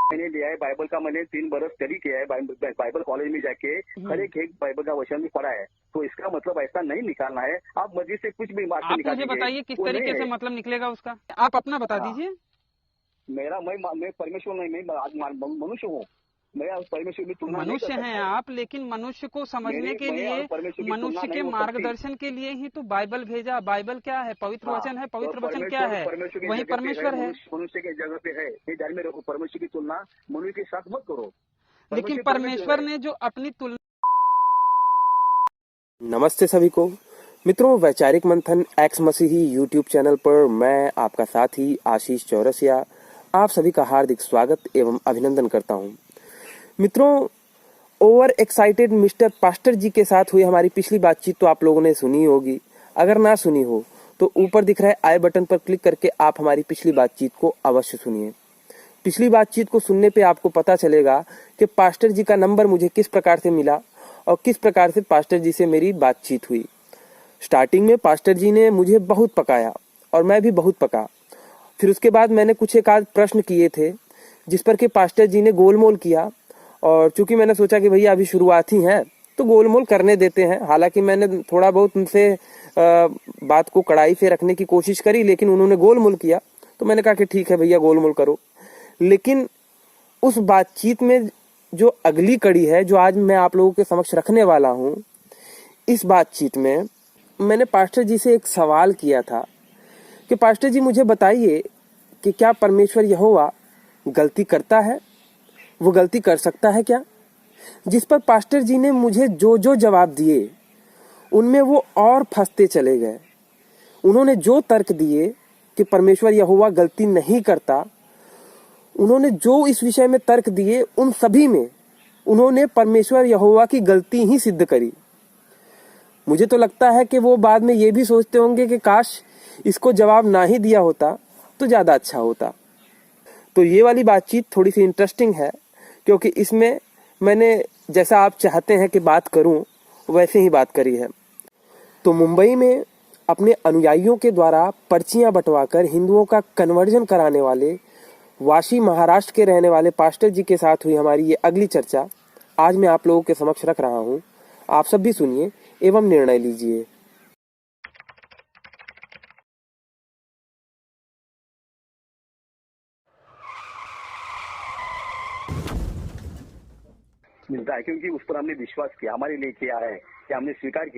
मैंने लिया है बाइबल का, मैंने 3 बरस स्टडी किया है बाइबल कॉलेज में जाके, हर एक बाइबल का वचन भी पढ़ा है। तो इसका मतलब ऐसा नहीं निकालना है आप मस्जिद से कुछ भी बात आप निकाल मुझे बताइए किस तरीके से मतलब निकलेगा उसका, आप अपना बता दीजिए। मेरा मैं परमेश्वर नहीं, मैं मनुष्य हूँ। मैं परमेश्वर की तुलना नहीं कर मनुष्य हैं सकता। आप, लेकिन मनुष्य को समझने के लिए, मनुष्य के मार्गदर्शन के लिए ही तो बाइबल भेजा। बाइबल क्या है? पवित्र वचन है। पवित्र वचन क्या है? वही परमेश्वर है। मनुष्य के जगह पे है, ये ध्यान में रखो। परमेश्वर की तुलना मनुष्य के साथ मत करो। लेकिन परमेश्वर ने जो अपनी तुलना। नमस्ते सभी को मित्रों, वैचारिक मंथन एक्स मसीही यूट्यूब चैनल पर मैं आपका साथी आशीष चौरसिया आप सभी का हार्दिक स्वागत एवं अभिनंदन करता हूं। मित्रों, ओवर एक्साइटेड मिस्टर पास्टर जी के साथ हुई हमारी पिछली बातचीत तो आप लोगों ने सुनी होगी। अगर ना सुनी हो तो ऊपर दिख रहा है आई बटन पर क्लिक करके आप हमारी पिछली बातचीत को अवश्य सुनिए। पिछली बातचीत को सुनने पे आपको पता चलेगा कि पास्टर जी का नंबर मुझे किस प्रकार से मिला और किस प्रकार से पास्टर जी से मेरी बातचीत हुई। स्टार्टिंग में पास्टर जी ने मुझे बहुत पकाया और मैं भी बहुत पका। फिर उसके बाद मैंने कुछ एक आध प्रश्न किए थे जिस पर के पास्टर जी ने गोलमोल किया, और चूंकि मैंने सोचा कि भैया अभी शुरुआत ही है तो गोलमोल करने देते हैं। हालांकि मैंने थोड़ा बहुत उनसे बात को कड़ाई से रखने की कोशिश करी, लेकिन उन्होंने गोलमोल किया तो मैंने कहा कि ठीक है भैया गोलमोल करो। लेकिन उस बातचीत में जो अगली कड़ी है, जो आज मैं आप लोगों के समक्ष रखने वाला हूँ, इस बातचीत में मैंने पास्टर जी से एक सवाल किया था कि पास्टर जी मुझे बताइए कि क्या परमेश्वर यहोवा गलती करता है? वो गलती कर सकता है क्या? जिस पर पास्टर जी ने मुझे जो जो जवाब दिए उनमें वो और फंसते चले गए। उन्होंने जो तर्क दिए कि परमेश्वर यहोवा गलती नहीं करता, उन्होंने जो इस विषय में तर्क दिए उन सभी में उन्होंने परमेश्वर यहोवा की गलती ही सिद्ध करी। मुझे तो लगता है कि वो बाद में ये भी सोचते होंगे कि काश इसको जवाब ना ही दिया होता तो ज्यादा अच्छा होता। तो ये वाली बातचीत थोड़ी सी इंटरेस्टिंग है, क्योंकि इसमें मैंने जैसा आप चाहते हैं कि बात करूं वैसे ही बात करी है। तो मुंबई में अपने अनुयायियों के द्वारा पर्चियां बंटवाकर हिंदुओं का कन्वर्जन कराने वाले वाशी महाराष्ट्र के रहने वाले पास्टर जी के साथ हुई हमारी ये अगली चर्चा आज मैं आप लोगों के समक्ष रख रहा हूं। आप सब भी सुनिए एवं निर्णय लीजिए। मिलता है क्योंकि उस पर हमने विश्वास किया, हमारे लिए किया है कि हमने स्वीकार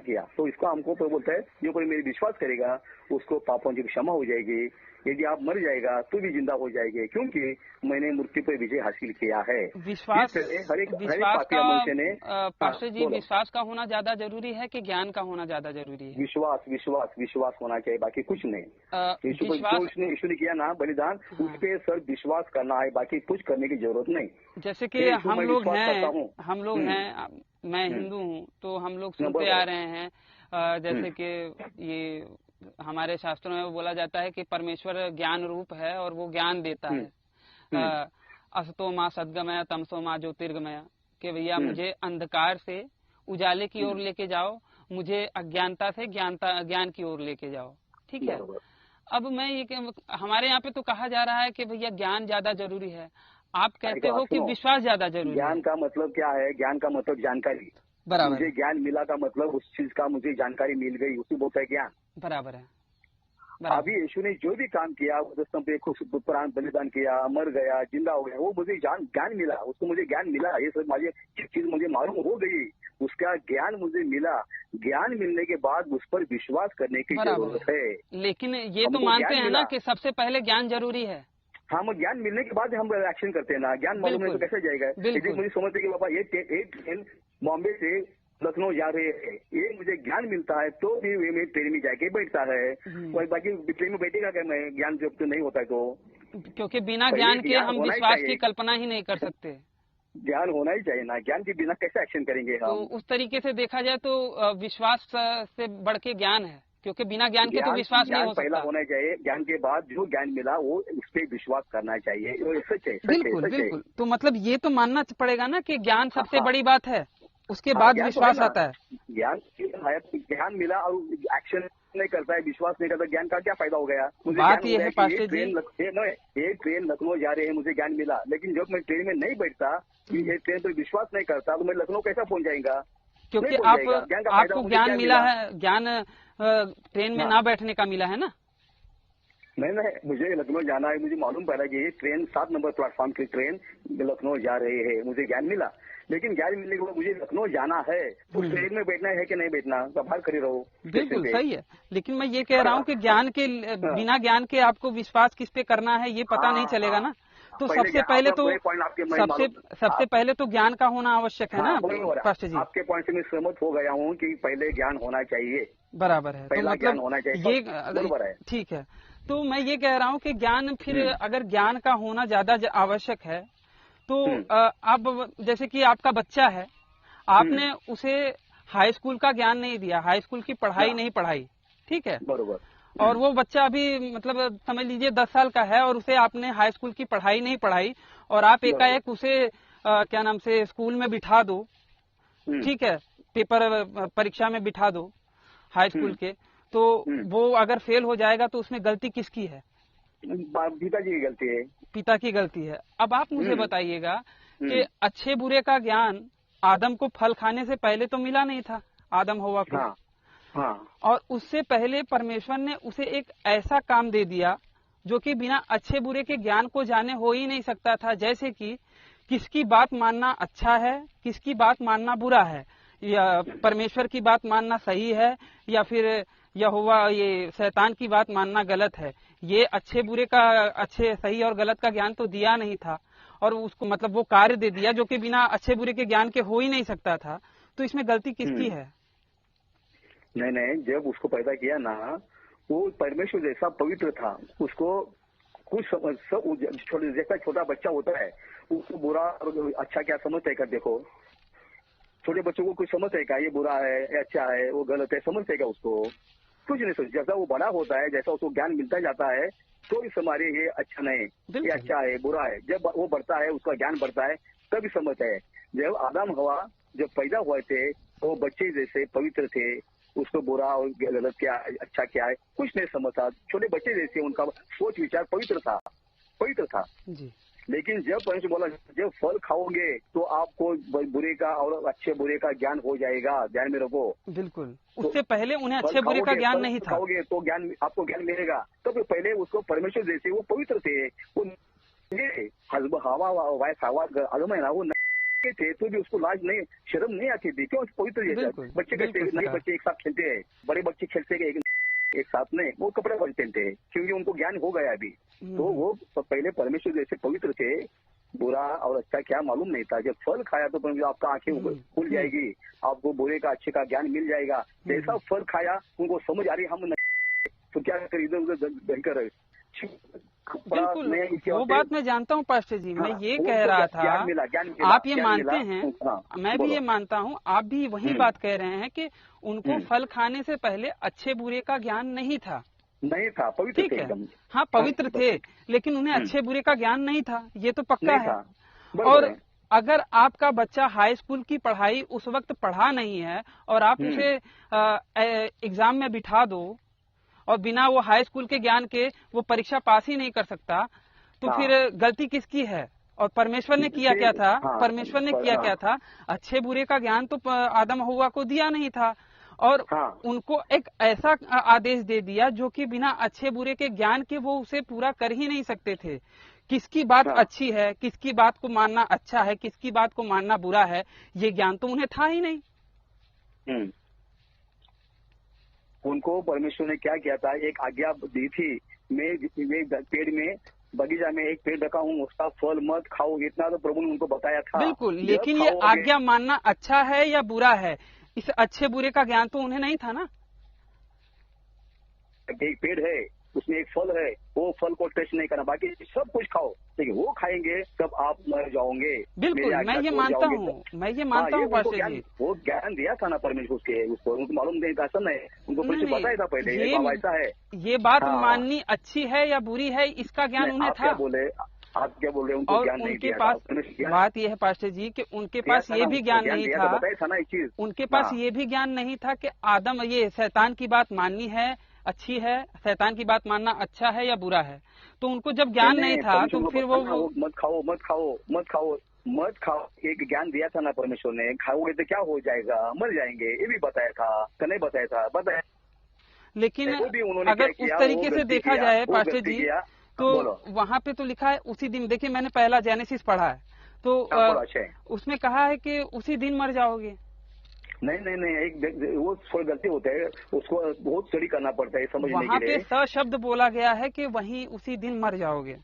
किया। तो इसको हमको तो बोलता है जो कोई मेरे विश्वास करेगा उसको पापों की क्षमा हो जाएगी। यदि आप मर जाएगा तो भी जिंदा हो जाएंगे, क्योंकि मैंने मृत्यु पर विजय हासिल किया है। विश्वास हर एक का मनुष्य ने पास्टर जी विश्वास का होना ज्यादा जरूरी है कि ज्ञान का होना ज्यादा जरूरी है? विश्वास होना चाहिए, बाकी कुछ नहीं। यीशु ने किया ना बलिदान, उस पर सर विश्वास करना है, बाकी कुछ करने की जरूरत नहीं। जैसे कि हम लोग हैं, मैं हिंदू हूँ, तो हम लोग सुनते आ रहे हैं जैसे कि ये हमारे शास्त्रों में बोला जाता है कि परमेश्वर ज्ञान रूप है और वो ज्ञान देता है। असतो माँ सद्गमय तमसो माँ ज्योतिर्गमय, कि भैया मुझे अंधकार से उजाले की ओर लेके जाओ, मुझे अज्ञानता से ज्ञान की ओर लेके जाओ। ठीक है। अब मैं ये हमारे यहाँ पे तो कहा जा रहा है कि भैया ज्ञान ज्यादा जरूरी है, आप कहते हो कि विश्वास ज्यादा जरूरी है। ज्ञान का मतलब क्या है? ज्ञान का मतलब जानकारी। बराबर। मुझे ज्ञान मिला का मतलब उस चीज का मुझे जानकारी मिल गई, उसी बोलता है ज्ञान। बराबर है। अभी यीशु ने जो भी काम किया, प्राण बलिदान किया, मर गया, जिंदा हो गया, वो मुझे ज्ञान मिला, उसको मुझे ज्ञान मिला। ये सब मुझे चीज मुझे मालूम हो गई, उसका ज्ञान मुझे मिला। ज्ञान मिलने के बाद उस पर विश्वास करने की जरूरत है। लेकिन ये तो मानते हैं ना कि सबसे पहले ज्ञान जरूरी है। हम ज्ञान मिलने के बाद हम एक्शन करते हैं ना। ज्ञान मालूम है तो कैसे जाएगा? यदि मुझे समझते कि बाबा ये ट्रेन बॉम्बे से लखनऊ जा रहे हैं, ये मुझे ज्ञान मिलता है तो भी मेरी ट्रेन में जाके बैठता है। और बाकी ट्रेन में बैठेगा क्या मैं? ज्ञान जब तो नहीं होता है तो, क्योंकि बिना ज्ञान के हम विश्वास की कल्पना ही नहीं कर सकते। ज्ञान होना ही चाहिए ना, ज्ञान के बिना कैसे एक्शन करेंगे हम? तो उस तरीके से देखा जाए तो विश्वास से बढ़ के ज्ञान है, क्योंकि बिना ज्ञान के तो विश्वास नहीं हो सकता। पहला होना चाहिए, ज्ञान के बाद जो ज्ञान मिला वो उस पर विश्वास करना चाहिए। बिल्कुल। तो मतलब ये तो मानना पड़ेगा ना कि ज्ञान सबसे बड़ी बात है। उसके बाद विश्वास आता है। ज्ञान मिला और एक्शन नहीं करता है, विश्वास नहीं करता, ज्ञान का क्या फायदा हो गया? मुझे बात ये है पास्टर जी, एक ट्रेन लखनऊ जा रही है, मुझे ज्ञान मिला, लेकिन जब मैं ट्रेन में नहीं बैठता, ये ट्रेन पर विश्वास नहीं करता, तो मैं लखनऊ कैसा पहुंच जाएगा? क्योंकि आपको ज्ञान मिला है, ज्ञान ट्रेन में ना बैठने का मिला है ना। नहीं, मुझे लखनऊ जाना है, मुझे मालूम पड़ा कि ये ट्रेन 7 नंबर प्लेटफॉर्म की ट्रेन लखनऊ जा रही है, मुझे ज्ञान मिला, लेकिन ज्ञान मिलने के बाद मुझे लखनऊ जाना है, तो ट्रेन में बैठना है कि नहीं बैठना, तो बाहर खड़ी रहो। बिल्कुल सही है, लेकिन मैं ये कह रहा हूँ कि ज्ञान के बिना ज्ञान के आपको विश्वास किस पे करना है ये पता नहीं चलेगा ना। तो सबसे पहले तो ज्ञान का होना आवश्यक है ना पास्टर जी। आपके पॉइंट से मैं सहमत हो गया हूँ कि पहले ज्ञान होना चाहिए। बराबर है, तो ज्ञान होना चाहिए, ये बराबर है, ठीक है। तो मैं ये कह रहा हूँ कि ज्ञान फिर अगर ज्ञान का होना ज्यादा आवश्यक है तो अब जैसे कि आपका बच्चा है, आपने उसे हाई स्कूल का ज्ञान नहीं दिया, हाई स्कूल की पढ़ाई नहीं पढ़ाई, ठीक है, बरोबर, और वो बच्चा अभी मतलब समझ लीजिए 10 साल का है और उसे आपने हाई स्कूल की पढ़ाई नहीं पढ़ाई और आप एकाएक उसे क्या नाम से स्कूल में बिठा दो, ठीक है, पेपर परीक्षा में बिठा दो हाई स्कूल के, तो वो अगर फेल हो जाएगा तो उसमें गलती किसकी है? पिताजी की गलती है, पिता की गलती है। अब आप मुझे बताइएगा कि अच्छे बुरे का ज्ञान आदम को फल खाने से पहले तो मिला नहीं था, आदम हवा को। हाँ। और उससे पहले परमेश्वर ने उसे एक ऐसा काम दे दिया जो कि बिना अच्छे बुरे के ज्ञान को जाने हो ही नहीं सकता था, जैसे कि किसकी बात मानना अच्छा है, किसकी बात मानना बुरा है, या परमेश्वर की बात मानना सही है, या फिर यहोवा ये शैतान की बात मानना गलत है। ये अच्छे बुरे का, अच्छे सही और गलत का ज्ञान तो दिया नहीं था, और उसको मतलब वो कार्य दे दिया जो कि बिना अच्छे बुरे के ज्ञान के हो ही नहीं सकता था। तो इसमें गलती किसकी है? नहीं, जब उसको पैदा किया ना, वो परमेश्वर जैसा पवित्र था, उसको कुछ जैसा छोटा बच्चा होता है उसको बुरा और अच्छा क्या समझता है कर देखो, छोटे बच्चों को कुछ समझता है क्या ये बुरा है, ये अच्छा है, वो गलत है, समझता है क्या उसको? कुछ नहीं सोच। जैसा वो बड़ा होता है, जैसा उसको ज्ञान मिलता जाता है, तो इस हमारे ये अच्छा नहीं, ये अच्छा है, बुरा है, जब वो बढ़ता है, उसका ज्ञान बढ़ता है, तभी समझता है। जब आदम हवा जब पैदा हुए थे तो बच्चे जैसे पवित्र थे, उसको बुरा और गलत क्या है, अच्छा क्या है, कुछ नहीं समझता, छोटे बच्चे जैसे उनका सोच विचार पवित्र था जी। लेकिन जब परमेश्वर बोला जब फल खाओगे तो आपको बुरे का और अच्छे बुरे का ज्ञान हो जाएगा, ध्यान में रखो। बिल्कुल, उससे पहले उन्हें अच्छे बुरे का ज्ञान नहीं था। खाओगे तो ज्ञान आपको ज्ञान मिलेगा। तो पहले उसको परमेश्वर जैसे वो पवित्र थे, वो हवा आदम है ना, वो थे तो भी उसको लाज नहीं, शर्म नहीं आती थी, क्यों? पवित्र बच्चे नए बच्चे एक साथ खेलते हैं, बड़े बच्चे खेलते हैं एक साथ में, वो कपड़े पहनते थे क्योंकि उनको ज्ञान हो गया अभी। तो वो पहले परमेश्वर जैसे पवित्र थे, बुरा और अच्छा क्या मालूम नहीं था। जब फल खाया तो आपका आंखें खुल जाएगी, आपको बुरे का अच्छे का ज्ञान मिल जाएगा। जैसा फल खाया उनको समझ आ रही हम तो क्या कर इधर उधर भयंकर। बिल्कुल, वो बात मैं जानता हूँ पास्टर जी। मैं ये कह रहा था, आप ये मानते हैं, मैं भी ये मानता हूँ, आप भी वही बात कह रहे हैं कि उनको फल खाने से पहले अच्छे बुरे का ज्ञान नहीं था, पवित्र ठीक है। हाँ, पवित्र थे, लेकिन उन्हें अच्छे बुरे का ज्ञान नहीं था, ये तो पक्का है। और अगर आपका बच्चा हाई स्कूल की पढ़ाई उस वक्त पढ़ा नहीं है और आप उसे एग्जाम में बिठा दो और बिना वो हाई स्कूल के ज्ञान के वो परीक्षा पास ही नहीं कर सकता, तो फिर गलती किसकी है? और परमेश्वर ने किया क्या था? परमेश्वर ने किया क्या था? अच्छे बुरे का ज्ञान तो आदम हव्वा को दिया नहीं था, और उनको एक ऐसा आदेश दे दिया जो कि बिना अच्छे बुरे के ज्ञान के वो उसे पूरा कर ही नहीं सकते थे। किसकी बात अच्छी है, किसकी बात को मानना अच्छा है, किसकी बात को मानना बुरा है, ये ज्ञान तो उन्हें था ही नहीं। उनको परमेश्वर ने क्या किया था? एक आज्ञा दी थी, मैं पेड़ में बगीचा में एक पेड़ रखा हूँ, उसका फल मत खाओ, इतना तो प्रभु ने उनको बताया था। बिल्कुल, लेकिन ये आज्ञा मानना अच्छा है या बुरा है, इस अच्छे बुरे का ज्ञान तो उन्हें नहीं था ना। एक पेड़ है, उसमें एक फल है, वो फल को टेस्ट नहीं करना, बाकी सब कुछ खाओ, लेकिन वो खाएंगे तब आप मर जाओगे। बिल्कुल, मैं ये मानता हूँ, मैं ये मानता हूँ पास्टर जी। वो ज्ञान दिया था ना परमेश्वर उसको उनको मालूम नहीं था, ऐसा नहीं, उनको कुछ पता ही था पहले ऐसा है। ये बात माननी अच्छी है या बुरी है, इसका ज्ञान उन्हें था। आप क्या बोल रहे हैं? उनको ज्ञान नहीं उनके पास बात यह है पास्टर जी कि उनके पास ये भी ज्ञान नहीं था, उनके पास ये भी ज्ञान नहीं था कि आदम ये शैतान की बात माननी है अच्छी है, शैतान की बात मानना अच्छा है या बुरा है। तो उनको जब ज्ञान नहीं था तो फिर वो मत खाओ मत खाओ मत खाओ मत खाओ, एक ज्ञान दिया था ना परमेश्वर ने, खाओगे तो क्या हो जाएगा, मर जाएंगे, ये भी बताया था कि नहीं बताया था? बताया। लेकिन अगर उस तरीके से देखा जाए पास्टर जी तो वहाँ पे तो लिखा है उसी दिन, देखिए मैंने पहला जेनेसिस पढ़ा है तो उसमें कहा है कि उसी दिन मर जाओगे। नहीं नहीं नहीं, एक वो थोड़ी गलती होता है, उसको बहुत स्टडी करना पड़ता है समझने के लिए। वहाँ पे सशब्द बोला गया है कि वही उसी दिन मर जाओगे।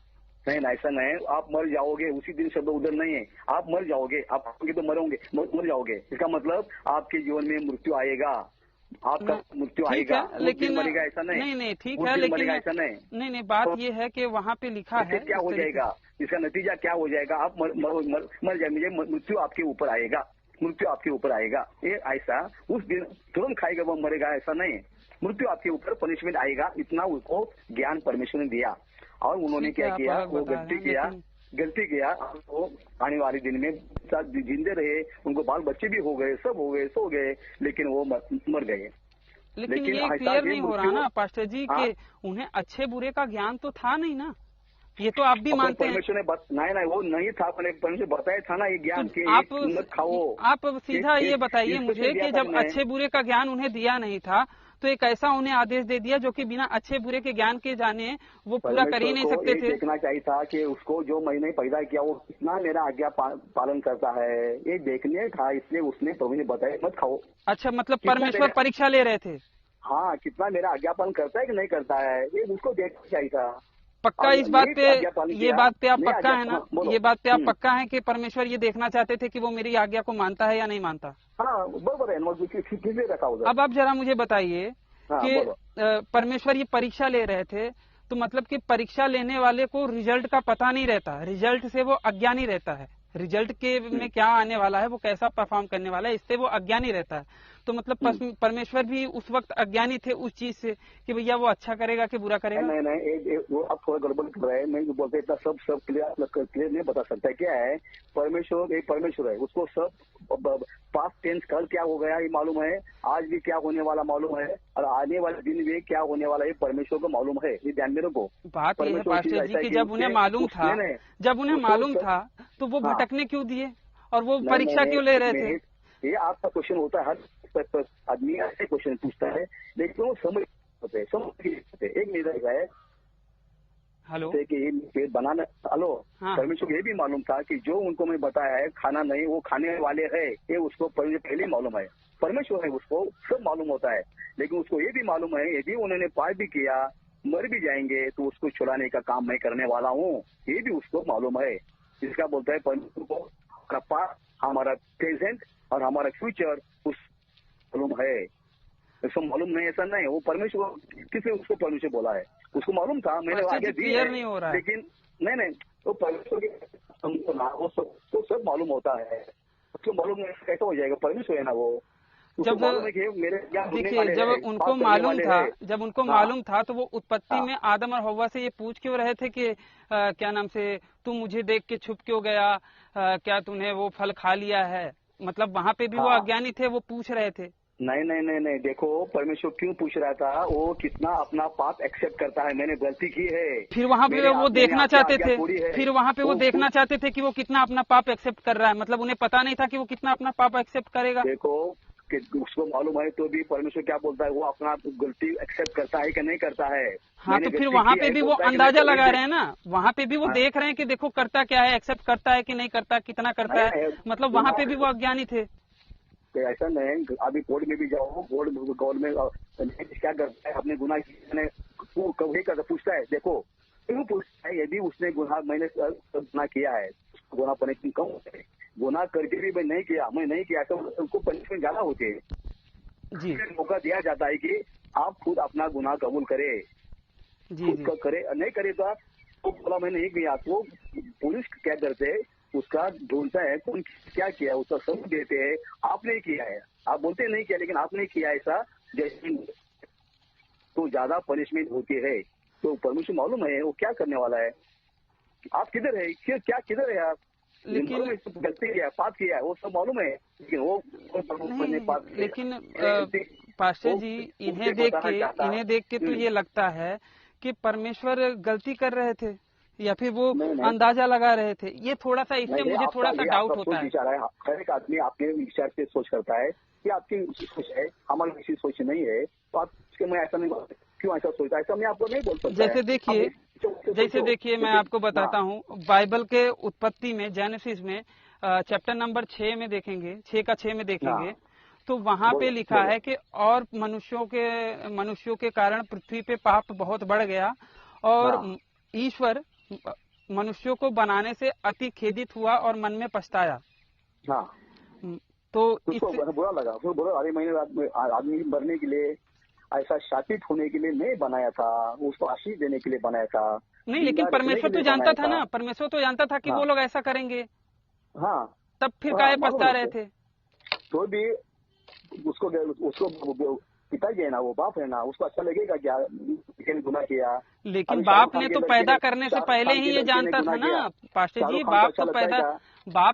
नहीं ऐसा नहीं, आप मर जाओगे उसी दिन शब्द उधर नहीं है, आप मर जाओगे, आप तो मरोगे, मर जाओगे, इसका मतलब आपके जीवन में मृत्यु आएगा, आपका मृत्यु आएगा, लेकिन मरेगा ऐसा नहीं। नहीं ठीक है, लेकिन ऐसा नहीं बात ये है कि वहाँ पे लिखा है क्या हो जाएगा, इसका नतीजा क्या हो जाएगा, आप मर जाएंगे, मृत्यु आपके ऊपर आएगा, मृत्यु आपके ऊपर आएगा। ये ऐसा उस दिन तुरंत खाएगा वो मरेगा ऐसा नहीं, मृत्यु आपके ऊपर पनिशमेंट आएगा, इतना उसको ज्ञान परमेश्वर ने दिया। और उन्होंने क्या किया, वो गलती किया, वो आने वाले दिन में जिंदे रहे, उनको बाल बच्चे भी हो गए, सब हो गए, सो गए, लेकिन वो मर गए। लेकिन ये क्लियर नहीं हो रहा ना पास्टर जी कि उन्हें अच्छे बुरे का ज्ञान तो था नहीं ना, ये तो आप भी मानते हैं। परमेश्वर ने नहीं वो नहीं था, परमेश्वर बताया था ना ये ज्ञान के आप मत खाओ। आप सीधा ये बताइए मुझे कि जब अच्छे बुरे का ज्ञान उन्हें दिया नहीं था तो एक ऐसा उन्हें आदेश दे दिया जो कि बिना अच्छे बुरे के ज्ञान के जाने वो पूरा कर ही नहीं सकते थे। देखना चाहिए था कि उसको जो मैंने पैदा किया वो कितना मेरा आज्ञा पालन करता है, ये देखने था, इसलिए उसने प्रभु ने बताया मत खाओ। अच्छा, मतलब परमेश्वर परीक्षा ले रहे थे। हाँ, कितना मेरा आज्ञा पालन करता है कि नहीं करता है, ये उसको देखना चाहिए था। पक्का इस बात पे, ये बात पे आप पक्का है ना, ये बात पे आप पक्का है कि परमेश्वर ये देखना चाहते थे कि वो मेरी आज्ञा को मानता है या नहीं मानता? हाँ बराबर है, रखा होगा। अब आप जरा मुझे बताइए कि परमेश्वर ये परीक्षा ले रहे थे तो मतलब कि परीक्षा लेने वाले को रिजल्ट का पता नहीं रहता, रिजल्ट से वो अज्ञानी रहता है, रिजल्ट के में क्या आने वाला है, वो कैसा परफॉर्म करने वाला है, इससे वो अज्ञानी रहता है। तो मतलब परमेश्वर भी उस वक्त अज्ञानी थे उस चीज से कि भैया वो अच्छा करेगा कि बुरा करेगा। नहीं वो आप थोड़ा गड़बड़ कर रहे हैं, मैं बोलते इतना सब क्लियर नहीं बता सकता है। क्या है, परमेश्वर एक परमेश्वर है, उसको सब पास्ट टेंस कल क्या हो गया ये मालूम है, आज भी क्या होने वाला मालूम है, और आने वाले दिन भी क्या होने वाला है परमेश्वर को मालूम है। ये ध्यान में रखो। बात यह है पास्टर जी कि जब उन्हें मालूम था तो वो भटकने क्यों दिए और वो परीक्षा क्यों ले रहे थे? ये आपका क्वेश्चन होता है, हर आदमी ऐसे क्वेश्चन पूछता है, लेकिन वो समझ एक मेरा है हेलो कि ये पेट बनाना। हेलो, परमेश्वर को ये भी मालूम था कि जो उनको मैं बताया है खाना नहीं, वो खाने वाले है, ये उसको पहले मालूम है। परमेश्वर है, उसको सब मालूम होता है, लेकिन उसको ये भी मालूम है यदि उन्होंने पाप भी किया, मर भी जाएंगे, तो उसको छुड़ाने का काम मैं करने वाला हूँ, ये भी उसको मालूम है। इसका बोलता है परमेश्वर को पास हमारा प्रेजेंट और हमारा फ्यूचर उस मालूम है, उसको मालूम नहीं ऐसा नहीं। वो परमेश्वर किसने उसको परमेश्वर बोला है, उसको मालूम था, मैंने आगे दी है, लेकिन नहीं वो परमेश्वर के सब मालूम होता है, उसको मालूम नहीं कैसा हो जाएगा, परमेश्वर है ना वो। जब देखिए जब उनको मालूम था तो वो उत्पत्ति में आदम और हव्वा से ये पूछ क्यों रहे थे कि क्या नाम से तू मुझे देख के छुप क्यों गया, क्या तूने वो फल खा लिया है? मतलब वहाँ पे भी वो अज्ञानी थे, वो पूछ रहे थे। नहीं, देखो परमेश्वर क्यों पूछ रहा था, वो कितना अपना पाप एक्सेप्ट करता है, मैंने गलती की है। फिर वहाँ पे वो देखना चाहते थे, फिर वहाँ पे वो देखना चाहते थे कि वो कितना अपना पाप एक्सेप्ट कर रहा है, मतलब उन्हें पता नहीं था कि वो कितना अपना पाप एक्सेप्ट करेगा। देखो कि उसको मालूम है तो भी परमेश्वर क्या बोलता है, वो अपना गलती एक्सेप्ट करता है कि नहीं करता है। हाँ, तो फिर वहाँ पे भी वो अंदाजा लगा रहे हैं ना, वहाँ पे भी वो देख रहे हैं कि देखो करता क्या है, एक्सेप्ट करता है कि नहीं करता, कितना करता है, मतलब वहाँ पे भी वो अज्ञानी थे। ऐसा नहीं, अभी कोर्ट में भी जाओ, कोर्ट में क्या करता है, अपने गुनाह कभी करता पूछता है, देखो क्यों पूछता है, यदि उसने मैंने गुनाह किया है, गुनाह पनिशमेंट कम है, गुनाह करके भी मैं नहीं किया तो उनको पनिशमेंट ज्यादा होती है जी। मौका दिया जाता है कि आप खुद अपना गुनाह कबूल करे, खुद करे, नहीं करे तो बोला मैं नहीं किया, तो पुलिस क्या करते है, उसका ढूंढता है कौन क्या किया, उसका सबूत देते हैं, आपने किया है, आप बोलते नहीं किया लेकिन आपने किया ऐसा, जैसे तो ज्यादा पनिशमेंट होती है। तो परमेश्वर मालूम है वो क्या करने वाला है, आप किधर है, क्या किधर है आप? लेकिन गलती किया, पाप किया है, वो सब मालूम है, लेकिन वो नहीं, लेकिन पास्टर जी इन्हें देख के तो ये लगता है कि परमेश्वर गलती कर रहे थे या फिर वो अंदाजा लगा रहे थे। ये थोड़ा सा, इससे मुझे थोड़ा सा डाउट होता है। हर एक आदमी आपके विचार से सोच करता है कि आपकी सोच है, हमारी किसी सोच नहीं है, तो आप मैं ऐसा नहीं, क्यों ऐसा सोचता है, ऐसा मैं आपको नहीं बोल सकता। जैसे देखिए मैं आपको बताता हूँ, बाइबल के उत्पत्ति में, जेनेसिस में चैप्टर नंबर 6 में देखेंगे, 6 में देखेंगे, तो वहाँ पे लिखा है कि और मनुष्यों के कारण पृथ्वी पे पाप बहुत बढ़ गया और ईश्वर मनुष्यों को बनाने से अति खेदित हुआ और मन में पछताया। तो इसको बुरा लगा, अरे मैंने आदमी मरने के लिए, ऐसा शापित होने के लिए नहीं बनाया था, उसको आशीष देने के लिए बनाया था। नहीं, लेकिन परमेश्वर तो जानता था ना, परमेश्वर तो जानता था कि वो लोग ऐसा करेंगे। तब फिर काहे पछता रहे थे? तो भी उसको पिताजी है ना, वो बाप है ना, उसको अच्छा लगेगा क्या गुनाह किया? लेकिन बाप ने तो पैदा करने से पहले ही ये जानता था ना पास्टर जी, बाप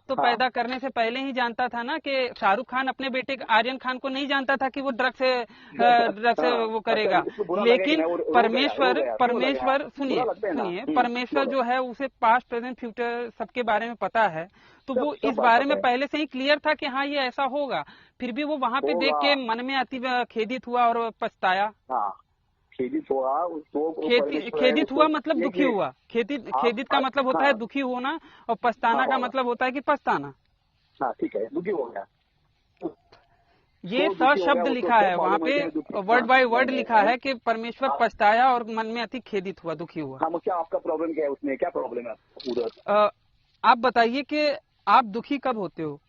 तो पैदा करने से पहले ही जानता था ना कि शाहरुख खान अपने बेटे आर्यन खान को नहीं जानता था कि वो ड्रग से वो करेगा। लेकिन परमेश्वर सुनिए, परमेश्वर जो है उसे पास्ट प्रेजेंट फ्यूचर सबके बारे में पता है, तो वो इस बारे में पहले से ही क्लियर था कि हाँ ये ऐसा होगा। फिर भी वो वहाँ पे देख के मन में अति खेदित हुआ और पछताया। खेदित हुआ मतलब दुखी हुआ। खेदित का मतलब होता है दुखी होना और पछताना का मतलब होता है कि पछताना। ठीक है, दुखी हो गया। ये शब्द लिखा है वहाँ पे, वर्ड बाय वर्ड लिखा है कि परमेश्वर पछताया और मन में अति खेदित हुआ, दुखी हुआ। क्या आपका प्रॉब्लम क्या है उसमें, क्या प्रॉब्लम है उधर? आप बताइए कि आप दुखी कब होते हो?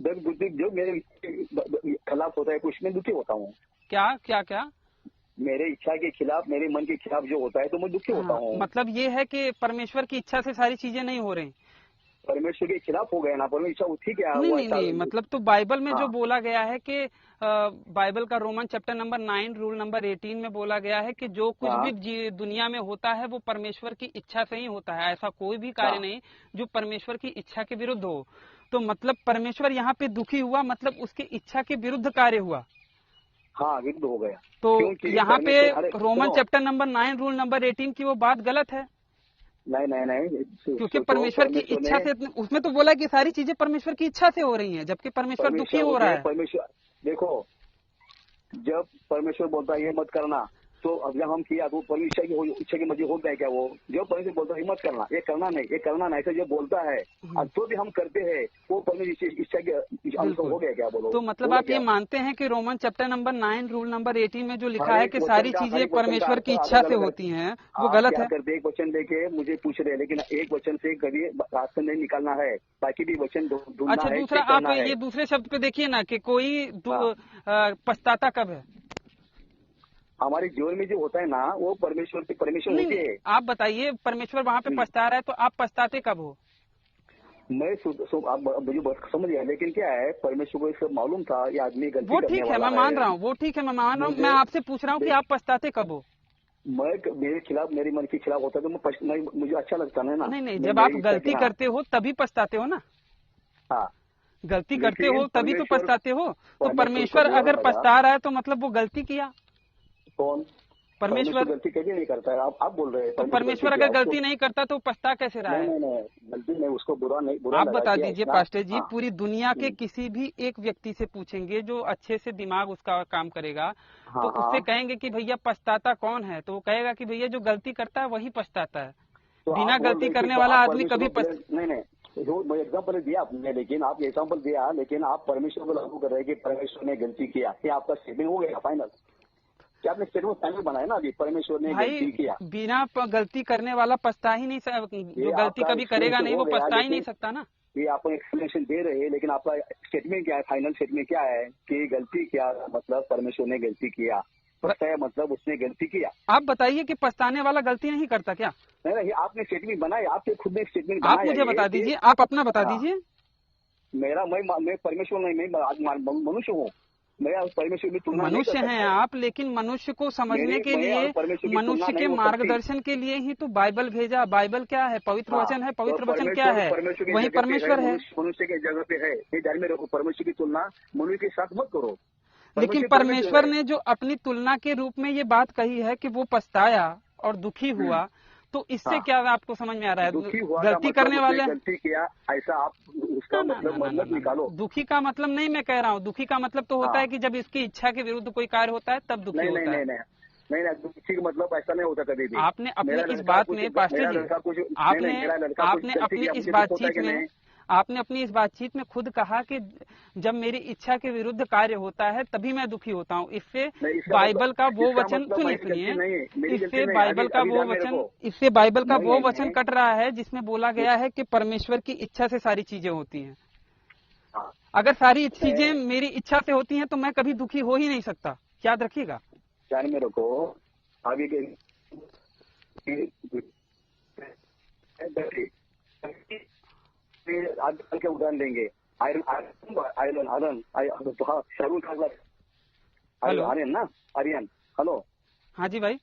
जो मेरे खिलाफ होता है कुछ में दुखी होता हूँ। क्या मेरे इच्छा के खिलाफ, मेरे मन के खिलाफ जो होता है तो मैं दुखी होता हूँ। मतलब ये है कि परमेश्वर की इच्छा से सारी चीजें नहीं हो रही, परमेश्वर के खिलाफ हो गया ना, परमेश्वर ठीक है। नहीं, मतलब तो बाइबल में जो बोला गया है कि बाइबल का Roman chapter number 9 rule number 18 में बोला गया है कि जो कुछ भी दुनिया में होता है वो परमेश्वर की इच्छा से ही होता है। ऐसा कोई भी कार्य नहीं जो परमेश्वर की इच्छा के विरुद्ध हो। तो मतलब परमेश्वर यहाँ पे दुखी हुआ, मतलब उसकी इच्छा के विरुद्ध कार्य हुआ। विरुद्ध हो गया। तो यहाँ पे Roman chapter number 9 rule number 18 की वो बात गलत है। नहीं, क्योंकि परमेश्वर की इच्छा से, उसमें तो बोला कि सारी चीजें परमेश्वर की इच्छा से हो रही हैं, जबकि परमेश्वर दुखी हो रहा है। परमेश्वर देखो, जब परमेश्वर बोलता है ये मत करना, तो अब जब हम किया तो परमेश्वर की इच्छा की मर्जी होता है क्या? वो जो परमेश्वर बोलता है मत करना, ये करना नहीं, ऐसा जो बोलता है तो भी हम करते हैं, वो परमेश्वर इच्छा के अनुसार हो गया क्या? बोलो। तो मतलब आप ये मानते हैं कि Roman chapter number 9 rule number 18 में जो लिखा है कि सारी चीजें परमेश्वर की इच्छा से होती हैं, वो गलत है? एक वचन लेके मुझे पूछ रहे, लेकिन एक वचन से कभी रास्ता नहीं निकालना है, बाकी भी वचन ढूंढना है। अच्छा, दूसरा आप ये दूसरे शब्द पे देखिए ना कि कोई पछताता कब है? हमारे जीवन में जो होता है ना, वो परमेश्वर होती है। आप बताइए, परमेश्वर वहाँ पे पछता रहा है तो आप पछताते कब हो? मैं मुझे समझ गया, लेकिन क्या है, परमेश्वर को इसका मालूम था ये आदमी गलती वो ठीक है, मैं मान रहा हूँ, वो ठीक है, मैं मान रहा हूँ। मैं आपसे पूछ रहा हूँ कि आप पछताते कब हो? मेरे खिलाफ, मेरे मन के खिलाफ होता है तो मुझे अच्छा लगता है ना। नहीं, जब आप गलती करते हो तभी पछताते हो ना। गलती करते हो तभी तो पछताते हो। तो परमेश्वर अगर पछता रहा है तो मतलब वो गलती किया। कौन? परमेश्वर गलती कभी नहीं करता है। आप बोल रहे हैं तो परमेश्वर अगर गलती नहीं करता तो पछता कैसे रहा है? नहीं, गलती नहीं, उसको बुरा आप बता दीजिए पास्टर जी, पूरी दुनिया के किसी भी एक व्यक्ति से पूछेंगे जो अच्छे से दिमाग उसका काम करेगा, तो उससे कहेंगे कि भैया पछताता कौन है, तो वो कहेगा कि भैया जो गलती करता है वही पछताता है। बिना गलती करने वाला आदमी कभी नहीं, मैं एग्जाम्पल दिया आपने, लेकिन आप एग्जाम्पल दिया, लेकिन आप परमेश्वर को लागू कर रहे हैं कि परमेश्वर ने गलती किया। ये आपका स्टेटमेंट हो गया फाइनल? क्या आपने स्टेटमेंट फाइनल बनाया ना अभी, परमेश्वर ने गलती किया? बिना गलती करने वाला पछता ही नहीं, जो गलती कभी करेगा नहीं वो पछता ही नहीं सकता ना। ये आप एक्सप्लेनेशन दे रहे हैं, लेकिन आपका स्टेटमेंट क्या है, फाइनल स्टेटमेंट क्या है कि गलती किया मतलब परमेश्वर ने गलती किया, पछताया मतलब उसने गलती किया। आप बताइए कि पछताने वाला गलती नहीं करता क्या? नहीं, आपने स्टेटमेंट बनाया, आपके खुद ने स्टेटमेंट बनाया। आप मुझे बता दीजिए, आप अपना बता दीजिए। मैं परमेश्वर नहीं, मैं मनुष्य हूँ। परमेश्वर की तुलना मनुष्य हैं आप, लेकिन मनुष्य को समझने के लिए, मनुष्य के मार्गदर्शन के लिए ही तो बाइबल भेजा। बाइबल क्या है? पवित्र वचन है। पवित्र वचन क्या है? वही परमेश्वर है। मनुष्य के जगह पे है, ये ध्यान में रखो। परमेश्वर की तुलना मनुष्य के साथ मत करो। लेकिन परमेश्वर ने जो अपनी तुलना के रूप में ये बात कही है कि वो पछताया और दुखी हुआ, तो इससे क्या आपको समझ में आ रहा है? गलती करने वाले गलती किया, ऐसा आप उसका मतलब निकालो। दुखी का मतलब नहीं मैं कह रहा हूँ। दुखी का मतलब तो होता है कि जब इसकी इच्छा के विरुद्ध कोई कार्य होता है तब दुखी होता है। नहीं, दुखी का मतलब ऐसा नहीं होता कभी भी। आपने अपनी इस बात में, पास्टर जी, आपने अपनी इस बातचीत में, आपने अपनी इस बातचीत में खुद कहा कि जब मेरी इच्छा के विरुद्ध कार्य होता है तभी मैं दुखी होता हूँ। इससे बाइबल का वो वचन, सुनिए, इससे बाइबल का वो वचन कट रहा है जिसमें बोला गया है कि परमेश्वर की इच्छा से सारी चीजें होती हैं। अगर सारी चीजें मेरी इच्छा से होती हैं तो मैं कभी दुखी हो ही नहीं सकता। याद रखिएगा। ध्यान में रखो। आगे के आजकल के उदाहरण लेंगे। आयरन शाहरुख खान आर्यन ना, आर्यन। हेलो, हाँ जी भाई।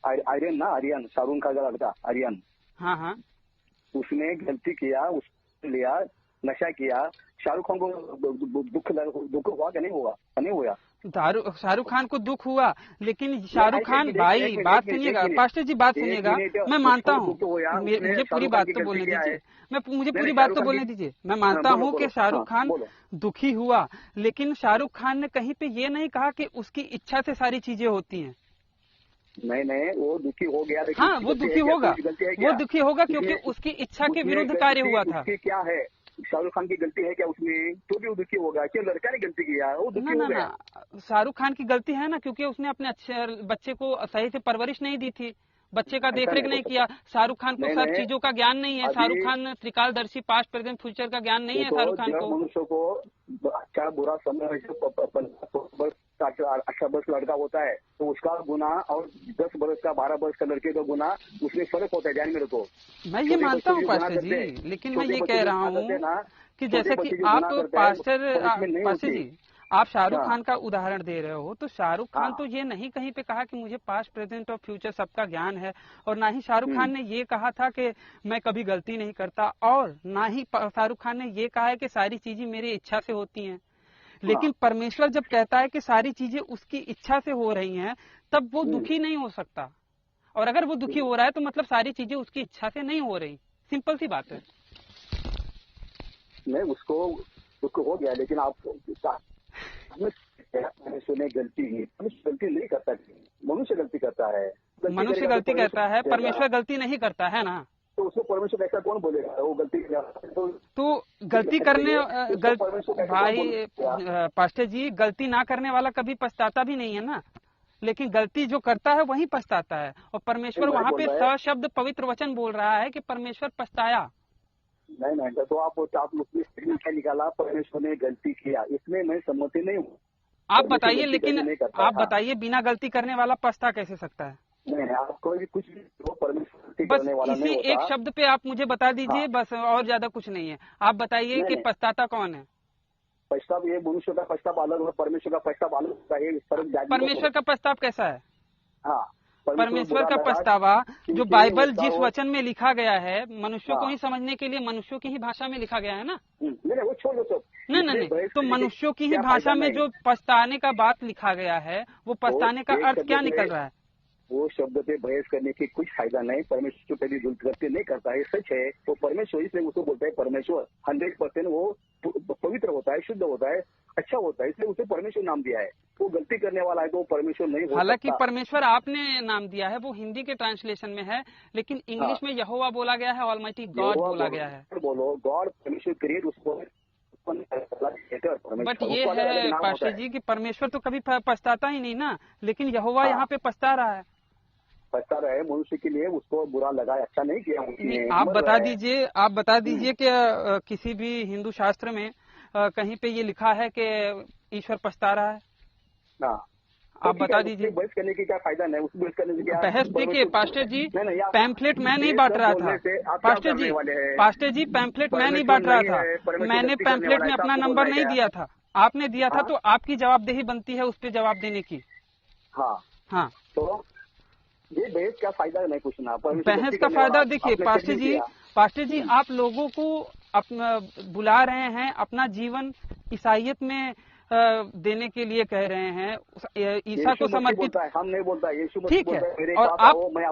आर्यन ना, आर्यन, शाहरुख खान का लड़का आर्यन। हाँ। उसने गलती किया, उसने लिया, नशा किया। शाहरुख खान को दुख हुआ कि नहीं हुआ? नहीं हुआ। शाहरुख खान को दुख हुआ, लेकिन शाहरुख खान, भाई बात सुनिएगा, पास्टर जी बात सुनिएगा। मैं मानता हूँ, मुझे पूरी बात तो बोलने दीजिए। मुझे पूरी बात तो बोलने दीजिए। मैं मानता हूँ कि शाहरुख खान दुखी हुआ, लेकिन शाहरुख खान ने कहीं पे ये नहीं कहा कि उसकी इच्छा से सारी चीजें होती हैं। नहीं, वो दुखी हो गया। हाँ, वो दुखी होगा क्योंकि उसकी इच्छा के विरुद्ध कार्य हुआ था। क्या है? शाहरुख खान की गलती है क्या उसमें? तो भी वो दुखी होगा। क्या लड़का ने गलती किया, वो दुखी हो गया? शाहरुख खान की गलती है ना, क्योंकि उसने अपने अच्छे बच्चे को सही से परवरिश नहीं दी थी, बच्चे का देखरेख नहीं किया। शाहरुख खान को सब चीजों का ज्ञान नहीं है। शाहरुख खान त्रिकालदर्शी, पास्ट प्रेजेंट फ्यूचर का ज्ञान नहीं है शाहरुख खान को। मनुष्य को अच्छा बुरा समय 18 वर्ष लड़का होता है तो उसका गुना और 10 वर्ष का 12 वर्ष का लड़के का गुना, उसमें फर्क होता है। ध्यान में रखो। मैं ये मानता हूँ पास्टर जी, लेकिन मैं ये कह रहा हूँ कि जैसे कि आप पास्टर जी, आप शाहरुख खान का उदाहरण दे रहे हो, तो शाहरुख खान तो ये नहीं कहीं पे कहा कि मुझे पास्ट प्रेजेंट और फ्यूचर सबका ज्ञान है, और ना ही शाहरुख खान ने ये कहा था कि मैं कभी गलती नहीं करता, और ना ही शाहरुख खान ने ये कहा है कि सारी चीजें मेरी इच्छा से होती हैं। लेकिन परमेश्वर जब कहता है कि सारी चीजें उसकी इच्छा से हो रही हैं, तब वो दुखी नहीं हो सकता। और अगर वो दुखी हो रहा है तो मतलब सारी चीजें उसकी इच्छा से नहीं हो रही। सिंपल सी बात है। नहीं, उसको हो गया, लेकिन आप मनुष्य ने गलती की। मनुष्य गलती नहीं करता, मनुष्य गलती करता है। मनुष्य गलती करता है, परमेश्वर गलती नहीं करता है ना। तो उसको परमेश्वर ऐसा कौन बोलेगा? वो गलती तो गलती करने भाई पास्टर जी, गलती ना करने वाला कभी पछताता भी नहीं है ना, लेकिन गलती जो करता है वही पछताता है। और परमेश्वर वहाँ पे सशब्द पवित्र वचन बोल रहा है कि परमेश्वर पछताया। नहीं, तो आप लोग क्या निकाला? परमेश्वर ने गलती किया, इसमें मैं सम्मति नहीं हूँ। आप बताइए, लेकिन आप बताइए, बिना गलती करने वाला पछता कैसे सकता है? नहीं, आप कोई भी कुछ भी परमेश्वर बस इसी एक शब्द पे आप मुझे बता दीजिए। बस, और ज्यादा कुछ नहीं है। आप बताइए कि पछताता कौन है? पछतावा ये मनुष्य का पछतावा अलग है, परमेश्वर का पछतावा अलग है। परमेश्वर का पछतावा कैसा है? हाँ, परमेश्वर का पछतावा जो बाइबल जिस वचन में लिखा गया है, मनुष्यों को ही समझने के लिए मनुष्यों की ही भाषा में लिखा गया है ना। नहीं, वो छोड़ दो। नहीं, तो मनुष्यों की ही भाषा में जो पछताने का बात लिखा गया है, वो पछताने का अर्थ क्या निकल रहा है? वो शब्द पे बहस करने की कुछ फायदा नहीं। परमेश्वर कभी गलती नहीं करता है, सच है। वो परमेश्वर, इसलिए उसको बोलता है परमेश्वर 100% वो पवित्र होता है, शुद्ध होता है, अच्छा होता है, इसलिए उसे परमेश्वर नाम दिया है। वो गलती करने वाला है तो वो परमेश्वर नहीं हो सकता। हालांकि परमेश्वर आपने नाम दिया है, वो हिंदी के ट्रांसलेशन में है, लेकिन इंग्लिश में यहोवा बोला गया है, ऑलमाइटी गॉड बोला गया है। बोलो गॉड, परमेश्वर क्रिएट, उसको। बट ये है पास्टर जी कि परमेश्वर तो कभी पछताता ही नहीं ना, लेकिन यहोवा यहाँ पे पछता रहा है। पछता रहे मनुष्य के लिए, उसको बुरा लगा, अच्छा नहीं किया उसने। आप बता दीजिए कि किसी भी हिंदू शास्त्र में कहीं पे ये लिखा है कि ईश्वर पछता रहा है? आप बता दीजिए। बहस करने की क्या फायदा नहीं, उसको बहस करने से क्या? बहस देखिए पास्टर जी, पैम्फलेट मैं नहीं बांट रहा था। पास्टर जी पैम्फलेट मैं नहीं बांट रहा था। मैंने पैम्फलेट में अपना नंबर नहीं दिया था। आपने दिया था तो आपकी जवाबदेही बनती है उस पर जवाब देने की। हाँ हाँ, तो ये बहस का फायदा नहीं पूछना। बहस का फायदा देखिए पास्टर जी आप लोगों को अपना बुला रहे हैं, अपना जीवन ईसाइयत में देने के लिए कह रहे हैं, ईसा को समर्पित। हम नहीं बोलता, यीशु मसीह ठीक है, बोलता है, और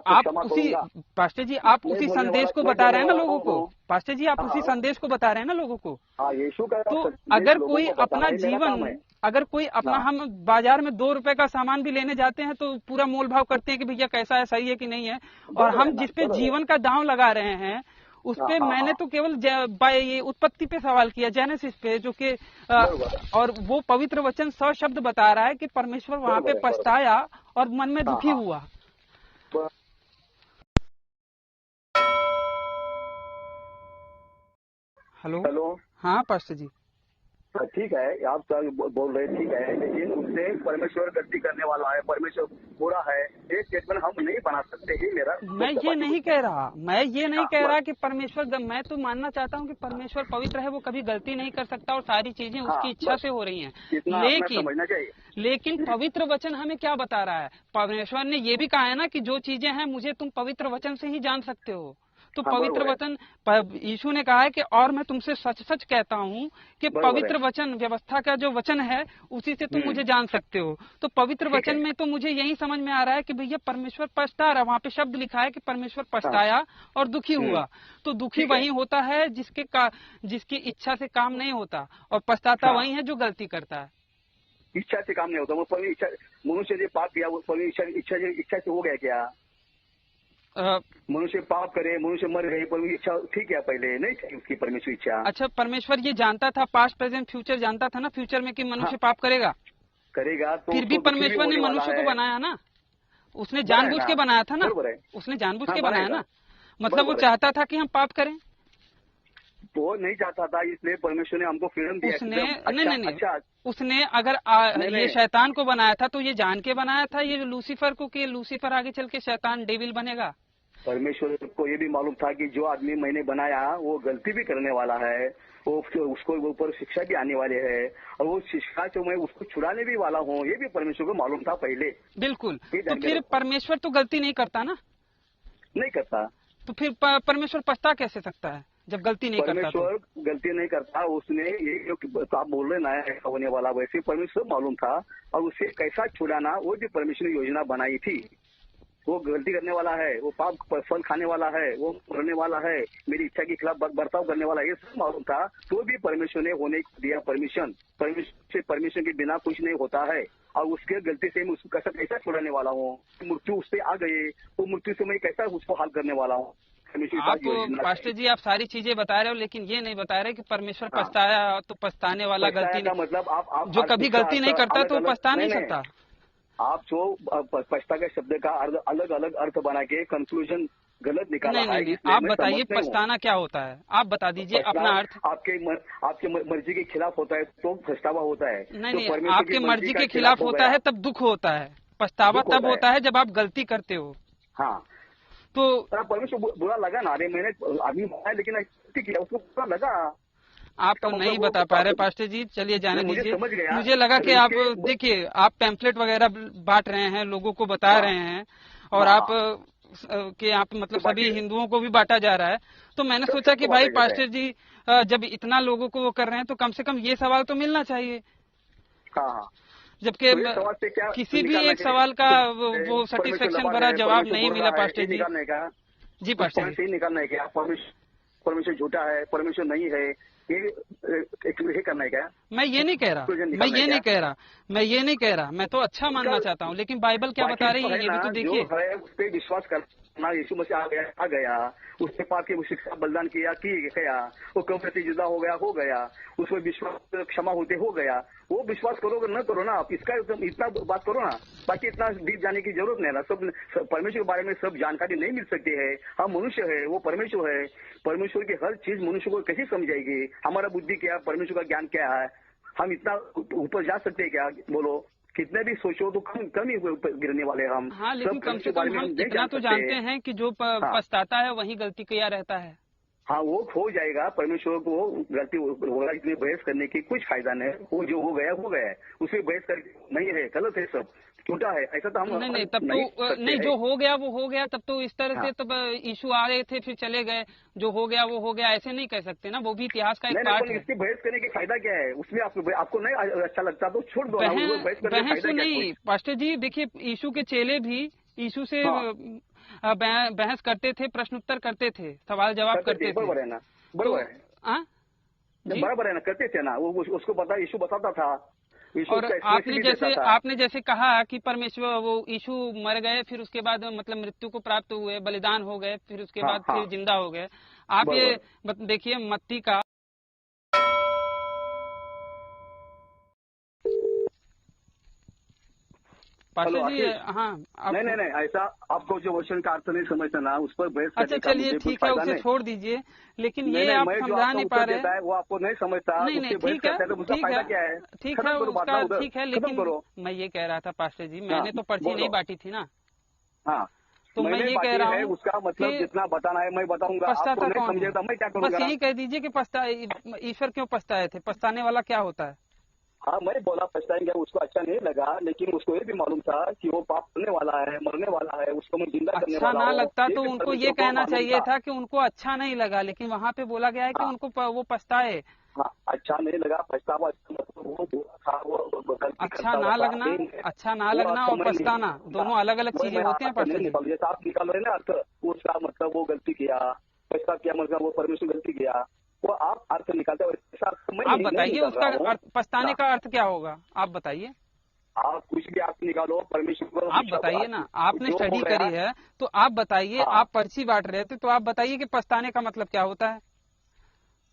आप उसी पास्टर जी आप उसी संदेश को बता रहे हैं ना लोगों को। पास्टर जी आप उसी संदेश को बता रहे हैं ना लोगों को। यीशु का तो अगर कोई अपना जीवन, अगर कोई अपना, हम बाजार में 2 रुपए का सामान भी लेने जाते हैं तो पूरा मोल भाव करते हैं कि भैया कैसा है, सही है कि नहीं है, और हम जिस पे जीवन का दांव लगा रहे हैं उस पे मैंने तो केवल ये उत्पत्ति पे सवाल किया, जेनेसिस पे, जो कि और वो पवित्र वचन शब्द बता रहा है कि परमेश्वर वहां पे पछताया और मन में दुखी हुआ। हेलो, हाँ पास्टर जी, ठीक है, आप बोल रहे ठीक है, लेकिन उससे परमेश्वर गलती करने वाला है, परमेश्वर बुरा है, ये स्टेटमेंट हम नहीं बना सकते ही। मैं ये नहीं कह रहा कि परमेश्वर, मैं तो मानना चाहता हूँ कि परमेश्वर पवित्र है, वो कभी गलती नहीं कर सकता और सारी चीजें उसकी इच्छा से हो रही हैं। लेकिन पवित्र वचन हमें क्या बता रहा है? परमेश्वर ने ये भी कहा है ना कि जो चीजें हैं मुझे तुम पवित्र वचन से ही जान सकते हो। तो पवित्र वचन, यीशु ने कहा है कि और मैं तुमसे सच सच कहता हूँ कि पवित्र वचन, व्यवस्था का जो वचन है उसी से तुम मुझे जान सकते हो। तो पवित्र वचन में तो मुझे यही समझ में आ रहा है कि भैया परमेश्वर पछता रहा, वहाँ पे शब्द लिखा है कि परमेश्वर पछताया और दुखी हुआ। तो दुखी वही होता है जिसकी इच्छा से काम नहीं होता, और पछताता वही है जो गलती करता है। इच्छा से काम नहीं होता, वो मनुष्य ने पाप किया, वो इच्छा से हो गया क्या? मनुष्य पाप करे, मनुष्य मर गए, पर इच्छा ठीक है, पहले नहीं थी उसकी परमेश्वर इच्छा। अच्छा, परमेश्वर ये जानता था, पास्ट प्रेजेंट फ्यूचर जानता था ना, फ्यूचर में कि मनुष्य पाप करेगा। तो फिर भी परमेश्वर ने मनुष्य को बनाया ना, उसने जानबूझ के बनाया था ना, उसने जानबूझ के बनाया ना, मतलब वो चाहता था कि हम पाप करें। वो नहीं चाहता था, इसलिए परमेश्वर ने हमको फ्रीडम दिया। उसने अगर ये शैतान को बनाया था तो ये जान के बनाया था, ये लूसीफर को, कि लूसीफर आगे चल के शैतान डेविल बनेगा। परमेश्वर को ये भी मालूम था कि जो आदमी मैंने बनाया वो गलती भी करने वाला है, वो उसको ऊपर शिक्षा भी आने वाले है, और वो शिक्षा से मैं उसको छुड़ाने भी वाला हूँ, ये भी परमेश्वर को मालूम था पहले। बिल्कुल, तो फिर परमेश्वर तो गलती नहीं करता ना? नहीं करता, तो फिर परमेश्वर पछता कैसे सकता है जब गलती नहीं करता? परमेश्वर गलती नहीं करता, उसने ये जो आप बोल रहे ना ऐसा होने वाला, वैसे परमेश्वर मालूम था, और उसे कैसा छुड़ाना वो भी परमेश्वर ने योजना बनाई थी। वो गलती करने वाला है, वो पाप फल खाने वाला है, वो मरने वाला है, मेरी इच्छा के खिलाफ बर्ताव करने वाला है, ये सब मालूम था, तो भी परमेश्वर ने होने दिया परमिशन। परमिशन के बिना कुछ नहीं होता है, और उसके गलती से मैं उसको कैसा छुड़ाने वाला हूँ, मृत्यु उस पर आ गई, वो मृत्यु से मैं कैसा उसको हाल करने वाला हूँ। आप पास्टर जी आप सारी चीजें बता रहे हो, लेकिन ये नहीं बता रहे कि परमेश्वर पछताया तो पछताने वाला गलती नहीं, मतलब आप जो कभी गलती नहीं करता तो पछता नहीं सकता। आप जो पछता के शब्द का अलग अलग अर्थ बना के कंक्लूजन गलत निकाला है। नहीं, आप बताइए पछताना क्या होता है, आप बता दीजिए अपना अर्थ। आपके मर्जी के खिलाफ होता है तो पछतावा होता है। नहीं, आपके मर्जी के खिलाफ होता है तब दुख होता है, पछतावा तब होता है जब आप गलती करते हो। हाँ, तो परमेश्वर बुरा लगा ना, अरे मैंने आदमी बनाया लेकिन किया, उसको बुरा लगा। आप तो नहीं बता पा रहे पास्टर जी, चलिए जाने दीजिए। मुझे लगा कि आप देखिए, आप पैम्फलेट वगैरह बांट रहे हैं, लोगों को बता रहे हैं, और आप मतलब सभी हिंदुओं को भी बांटा जा रहा है, तो मैंने सोचा कि भाई पास्टर जी जब इतना लोगों को वो कर रहे हैं तो कम से कम ये सवाल तो मिलना चाहिए। जबकि किसी भी एक सवाल का वो सेटिस्फेक्शन भरा जवाब नहीं मिला पास्टर जी। जी पास्टर जी, निकालना है क्या? परमेश्वर झूठा है, परमेश्वर नहीं है, ये करना है क्या? मैं ये नहीं कह रहा, मैं तो अच्छा मानना चाहता हूँ, लेकिन बाइबल क्या बता रही है ये भी तो देखिए। उस पर विश्वास करना, यीशु मसीह आ गया, उसने पाप की शिक्षा बलिदान किया वो कब्र से जुदा हो गया, उसमें विश्वास क्षमा होते हो गया, वो विश्वास करोगे न करो ना, आप इसका इतना बात करो ना, बाकी इतना डीप जाने की जरूरत नहीं ना। सब परमेश्वर के बारे में सब जानकारी नहीं मिल सकती है, हम मनुष्य है, वो परमेश्वर है, परमेश्वर की हर चीज मनुष्य को कैसे समझाएगी? हमारा बुद्धि क्या, परमेश्वर का ज्ञान क्या है? हम इतना ऊपर जा सकते हैं क्या? बोलो, कितने भी सोचो तो कम ही गिरने वाले हम। हाँ, लेकिन कम से कम हम इतना तो जानते हैं कि जो पछताता है वही गलती किया रहता है। हाँ वो हो जाएगा, परमेश्वर को गलती होगा, इसमें बहस करने की कुछ फायदा नहीं। वो जो हो गया है, उसमें बहस करके नहीं है, गलत है, सब झूठा है, ऐसा तो हम नहीं तब तो नहीं, जो हो गया वो हो गया। तब तो इस तरह से तब इशू आ रहे थे फिर चले गए, जो हो गया वो हो गया, ऐसे नहीं कह सकते ना, वो भी इतिहास का एक पार्ट है। इसकी बहस करने की फायदा क्या है उसमें? आपको नहीं अच्छा लगता तो छोड़ दो। बहस नहीं पास्टर जी, देखिए यीशु के चेले भी यीशु से बहस करते थे, प्रश्न उत्तर करते थे, सवाल जवाब करते थे। बराबर है ना, बराबर है, बराबर है ना, करते थे ना, वो उसको पता, यीशु बताता था। और आपने जैसे कहा कि परमेश्वर वो यीशु मर गए, फिर उसके बाद मतलब मृत्यु को प्राप्त हुए, बलिदान हो गए, फिर उसके बाद फिर जिंदा हो गए। आप ये देखिए मत्ती का पास्टर जी। हाँ नहीं ऐसा आपको जो वचन का अर्थ नहीं समझता ना, उस पर बहस। अच्छा चलिए ठीक है, उसे छोड़ दीजिए, लेकिन ये आप समझा नहीं पा रहे हैं, वो आपको नहीं समझता। नहीं ठीक है, ठीक है उसका ठीक है, लेकिन मैं ये कह रहा था पास्टर जी, मैंने तो पर्ची नहीं बांटी थी ना। हाँ तो मैं ये कह रहा हूँ उसका मतलब जितना बताना है मैं बताऊंगा, आपको नहीं समझेगा मैं क्या करूँगा। बस यही कह दीजिए कि ईश्वर क्यों पछताए थे, पछताने वाला क्या होता है? हाँ मैं बोला पछताएंगे, उसको अच्छा नहीं लगा, लेकिन उसको ये भी मालूम था कि वो पाप करने वाला है, मरने वाला है, उसको मैं जिंदा करने वाला हूँ। अच्छा ना लगता तो उनको ये कहना चाहिए था कि उनको अच्छा नहीं लगा, लेकिन वहाँ पे बोला गया है कि उनको वो पछताए। हाँ अच्छा नहीं लगा, पछतावा मतलब वो था, वो अच्छा ना लगना और पछताना दोनों अलग अलग चीजें होती हैं। जैसा आप निकाल रहे ना अर्थ, उसका मतलब वो गलती किया, पछता किया मतलब वो परमेश्वर गलती किया, वो आप अर्थ निकालते हो। आप बताइए उसका पछताने का अर्थ क्या होगा, आप बताइए। आप कुछ भी आप निकालो, परमेश्वर को आप बताइए ना, आपने स्टडी करी है तो आप बताइए। आप पर्ची बांट रहे थे तो आप बताइए कि पछताने का मतलब क्या होता है।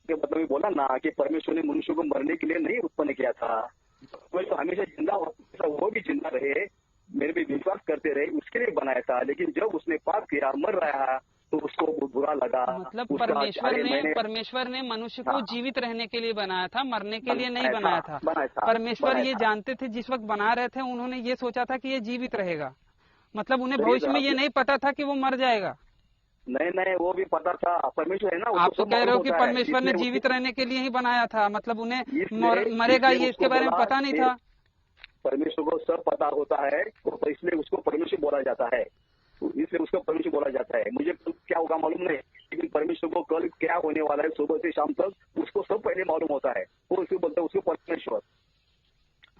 मतलब बोला ना कि परमेश्वर ने मनुष्य को मरने के लिए नहीं उत्पन्न किया था, तो हमेशा जिंदा वो भी जिंदा रहे, मेरे भी विश्वास करते रहे, उसके लिए बनाया था। लेकिन जब उसने पाप किया, मर रहा है, तो उसको बुरा लगा। मतलब परमेश्वर ने मनुष्य को जीवित रहने के लिए बनाया था, मरने के लिए नहीं बनाया था। परमेश्वर ये जानते थे, जिस वक्त बना रहे थे उन्होंने ये सोचा था कि ये जीवित रहेगा, मतलब उन्हें भविष्य में ये नहीं पता था कि वो मर जाएगा। नहीं वो भी पता था, परमेश्वर है ना। आप तो कह रहे हो कि परमेश्वर ने जीवित रहने के लिए ही बनाया था, मतलब उन्हें मरेगा ये इसके बारे में पता नहीं था। परमेश्वर को सब पता होता है, तो इसलिए उसको परमेश्वर बोला जाता है, इसलिए उसको परमेश्वर बोला जाता है। मुझे क्या होगा मालूम नहीं, लेकिन परमेश्वर को कल क्या होने वाला है सुबह से शाम तक उसको सब पहले मालूम होता है। वो उसको बोलते हैं, उसको परमेश्वर।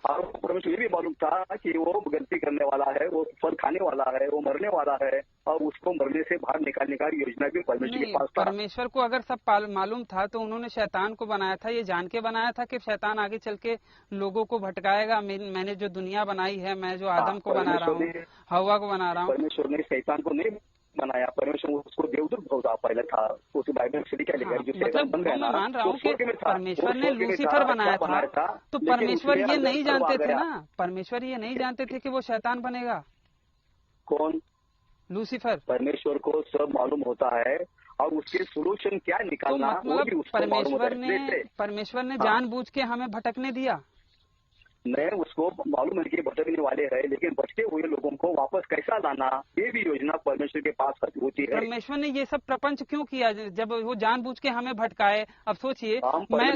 और परमेश्वर ये भी मालूम था कि वो गलती करने वाला है, वो फल खाने वाला है, वो मरने वाला है, और उसको मरने से बाहर निकालने का योजना भी परमेश्वर के पास था। परमेश्वर को अगर सब मालूम था तो उन्होंने शैतान को बनाया था, ये जान के बनाया था कि शैतान आगे चल के लोगों को भटकाएगा। मैंने जो दुनिया बनाई है, मैं जो आदम को बना रहा हूँ, हवा को बना रहा हूँ। परमेश्वर ने शैतान को नहीं बनाया, परमेश्वर उसको देवदूत बहुत पहले था, उस बाइबल में क्या लिखा है, जो मतलब मैं मान रहा हूँ कि परमेश्वर ने लूसीफर बनाया था, तो परमेश्वर ये नहीं जानते थे ना, परमेश्वर ये नहीं जानते थे कि वो शैतान बनेगा। कौन? लूसीफर। परमेश्वर को सब मालूम होता है, और उसके सोल्यूशन क्या निकालना, तो मतलब परमेश्वर ने जानबूझ के हमें भटकने दिया? नहीं, उसको मालूम है कि भटकने वाले हैं, लेकिन भटके हुए लोगों को वापस कैसा लाना, ये भी योजना परमेश्वर के पास होती है। परमेश्वर ने ये सब प्रपंच क्यों किया जब वो जानबूझ के हमें भटकाए? अब सोचिए, मैं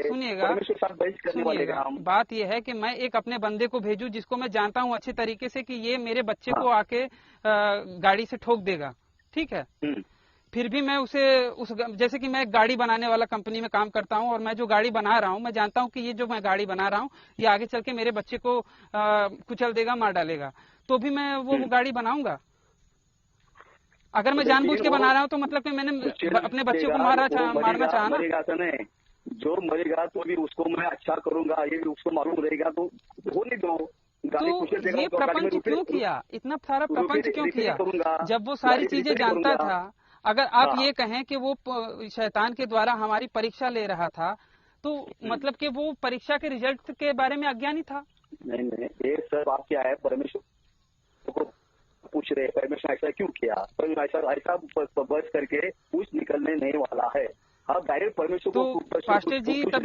सुनिएगा, बात ये है कि मैं एक अपने बंदे को भेजूं जिसको मैं जानता हूँ अच्छे तरीके से कि ये मेरे बच्चे को आके गाड़ी से ठोक देगा, ठीक है, फिर भी मैं उसे जैसे कि मैं एक गाड़ी बनाने वाला कंपनी में काम करता हूं, और मैं जो गाड़ी बना रहा हूं, मैं जानता हूं कि ये जो मैं गाड़ी बना रहा हूं ये आगे चल के मेरे बच्चे को कुचल देगा, मार डालेगा, तो भी मैं वो गाड़ी बनाऊंगा? अगर मैं जानबूझ के बना रहा हूं तो मतलब कि मैंने अपने बच्चे को मारना चाहा ना। जो मरेगा तो भी उसको मैं अच्छा करूंगा, ये भी उसको मालूम रहेगा, तो होने दो। तो ये प्रपंच क्यों किया, इतना सारा प्रपंच क्यों किया जब वो सारी चीजें जानता था? अगर आप ये कहें कि वो शैतान के द्वारा हमारी परीक्षा ले रहा था, तो मतलब कि वो परीक्षा के रिजल्ट के बारे में अज्ञानी था? नहीं, ये सब आप क्या है, परमेश्वर को पूछ रहे, परमेश्वर ऐसा क्यों किया? परमेश्वर ऐसा बस करके कुछ निकलने नहीं वाला है। हाँ डायरेक्ट परमेश्वर तो को पास्टर जी तब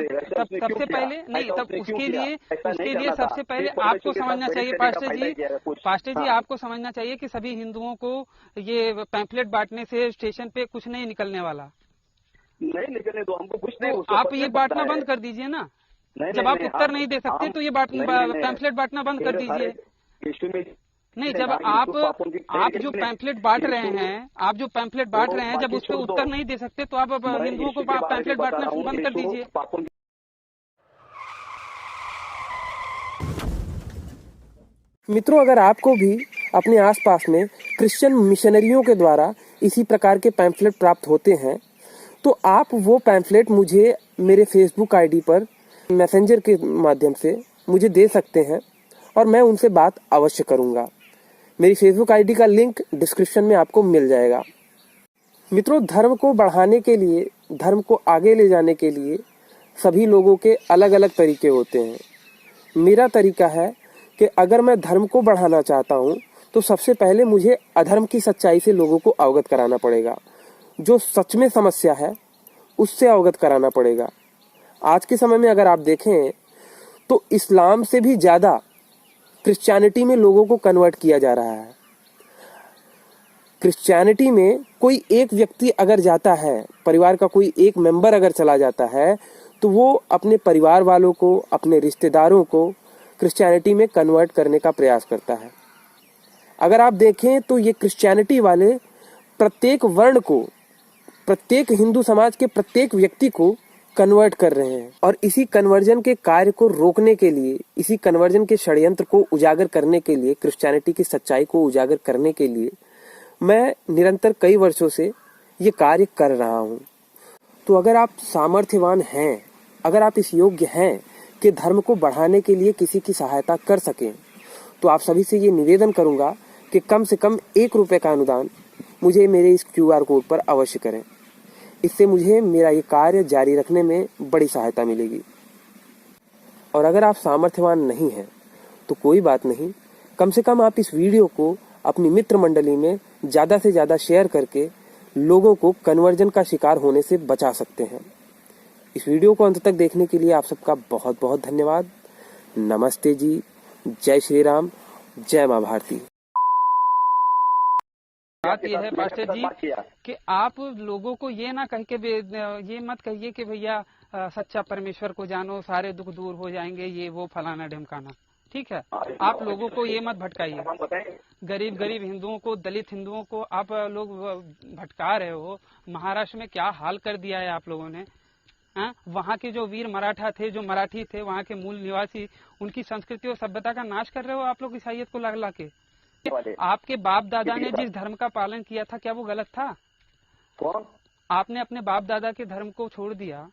सबसे पहले नहीं, तब उसके लिए सबसे पहले आपको समझना चाहिए पास्टर जी आपको समझना चाहिए कि सभी हिंदुओं को ये पैम्फलेट बांटने से स्टेशन पे कुछ नहीं निकलने वाला। नहीं निकलने दो, हमको कुछ नहीं। तो आप ये बांटना बंद कर दीजिए ना। जब आप उत्तर नहीं दे सकते तो ये पैम्फलेट बांटना बंद कर दीजिए। नहीं, जब आप जो पैम्फलेट बांट रहे हैं, जब उस पर उत्तर नहीं दे सकते तो आप हिंदुओं को पैम्फलेट बांटना बंद कर दीजिए। मित्रों, अगर आपको भी अपने आसपास में क्रिश्चियन मिशनरियों के द्वारा इसी प्रकार के पैम्फलेट प्राप्त होते हैं तो आप वो पैम्फलेट मुझे मेरे फेसबुक आईडी पर मैसेंजर के माध्यम से मुझे दे सकते हैं और मैं उनसे बात अवश्य करूंगा। मेरी फेसबुक आईडी का लिंक डिस्क्रिप्शन में आपको मिल जाएगा। मित्रों, धर्म को बढ़ाने के लिए, धर्म को आगे ले जाने के लिए सभी लोगों के अलग अलग तरीके होते हैं। मेरा तरीका है कि अगर मैं धर्म को बढ़ाना चाहता हूं तो सबसे पहले मुझे अधर्म की सच्चाई से लोगों को अवगत कराना पड़ेगा। जो सच में समस्या है उससे अवगत कराना पड़ेगा। आज के समय में अगर आप देखें तो इस्लाम से भी ज्यादा क्रिश्चियनिटी में लोगों को कन्वर्ट किया जा रहा है। क्रिश्चियनिटी में कोई एक व्यक्ति अगर जाता है, परिवार का कोई एक मेंबर अगर चला जाता है तो वो अपने परिवार वालों को, अपने रिश्तेदारों को क्रिश्चियनिटी में कन्वर्ट करने का प्रयास करता है। अगर आप देखें तो ये क्रिश्चियनिटी वाले प्रत्येक वर्ण को, प्रत्येक हिंदू समाज के प्रत्येक व्यक्ति को कन्वर्ट कर रहे हैं और इसी कन्वर्जन के कार्य को रोकने के लिए, इसी कन्वर्जन के षड्यंत्र को उजागर करने के लिए, क्रिश्चियनिटी की सच्चाई को उजागर करने के लिए मैं निरंतर कई वर्षों से ये कार्य कर रहा हूँ। तो अगर आप सामर्थ्यवान हैं, अगर आप इस योग्य हैं कि धर्म को बढ़ाने के लिए किसी की सहायता कर सकें, तो आप सभी से ये निवेदन करूंगा कि कम से कम 1 रुपए का अनुदान मुझे मेरे इस QR कोड पर अवश्य करें। इससे मुझे मेरा ये कार्य जारी रखने में बड़ी सहायता मिलेगी। और अगर आप सामर्थ्यवान नहीं हैं तो कोई बात नहीं, कम से कम आप इस वीडियो को अपनी मित्र मंडली में ज़्यादा से ज़्यादा शेयर करके लोगों को कन्वर्जन का शिकार होने से बचा सकते हैं। इस वीडियो को अंत तक देखने के लिए आप सबका बहुत बहुत धन्यवाद। नमस्ते जी, जय श्री राम, जय माँ भारती। बात यह है पास्टर जी कि आप लोगों को ये ना कह के, ये मत कहिए कि भैया सच्चा परमेश्वर को जानो, सारे दुख दूर हो जाएंगे, ये वो फलाना ढमकाना। ठीक है, आप लोगों को ये मत भटकाइए। गरीब गरीब हिंदुओं को, दलित हिंदुओं को आप लोग भटका रहे हो। महाराष्ट्र में क्या हाल कर दिया है आप लोगों ने। वहाँ के जो वीर मराठा थे, जो मराठी थे, वहाँ के मूल निवासी, उनकी संस्कृति और सभ्यता का नाश कर रहे हो आप लोग ईसाइयत को ला के। आपके बाप दादा ने जिस धर्म का पालन किया था, क्या वो गलत था? कौन? आपने अपने बाप दादा के धर्म को छोड़ दिया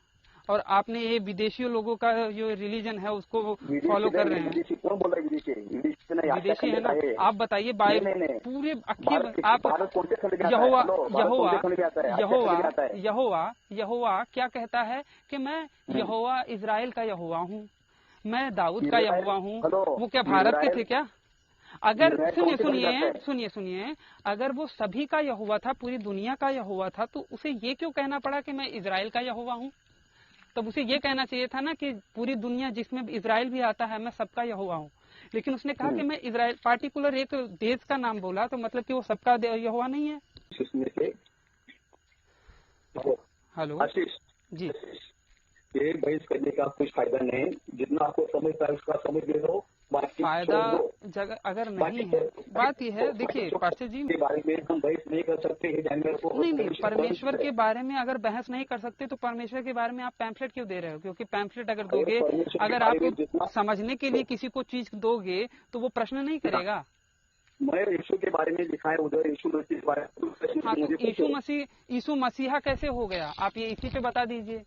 और आपने ये विदेशी लोगों का जो रिलीजन है उसको फॉलो कर रहे हैं। कौन बोल रहा है विदेशी? विदेशी है ना? आप बताइए, बाइबल पूरे आप यहोवा क्या कहता है कि मैं यहोवा इजराइल का यहोवा हूँ, मैं दाऊद का यहोवा हूँ। वो क्या भारत के थे क्या? अगर सुनिए, अगर वो सभी का यहोवा था, पूरी दुनिया का यहोवा था, तो उसे ये क्यों कहना पड़ा कि मैं इजराइल का यहोवा हूँ? तब उसे ये कहना चाहिए था ना कि पूरी दुनिया जिसमें इजराइल भी आता है, मैं सबका यहोवा हूँ। लेकिन उसने कहा कि मैं इजराइल, पार्टिकुलर एक देश का नाम बोला, तो मतलब कि वो सबका यहोवा नहीं है। हेलो जी, ये बहस करने का कुछ फायदा नहीं। जितना आपको समझता है उसका समझ ले लो। फायदा जगह अगर नहीं है, बात यह है, देखिए पास्टर जी, के बारे में हम बहस नहीं कर सकते हैं जानवर को। नहीं, परमेश्वर के बारे में अगर बहस नहीं कर सकते तो परमेश्वर के बारे में आप पैम्फलेट क्यों दे रहे हो? क्योंकि पैम्फलेट अगर दोगे, अगर आप समझने के लिए किसी को चीज दोगे तो वो प्रश्न नहीं करेगा। मैं यीशु के बारे में लिखा है उधर, यीशु मसीह के बारे में। यीशु मसीहा कैसे हो गया? आप ये इसी पे बता दीजिए।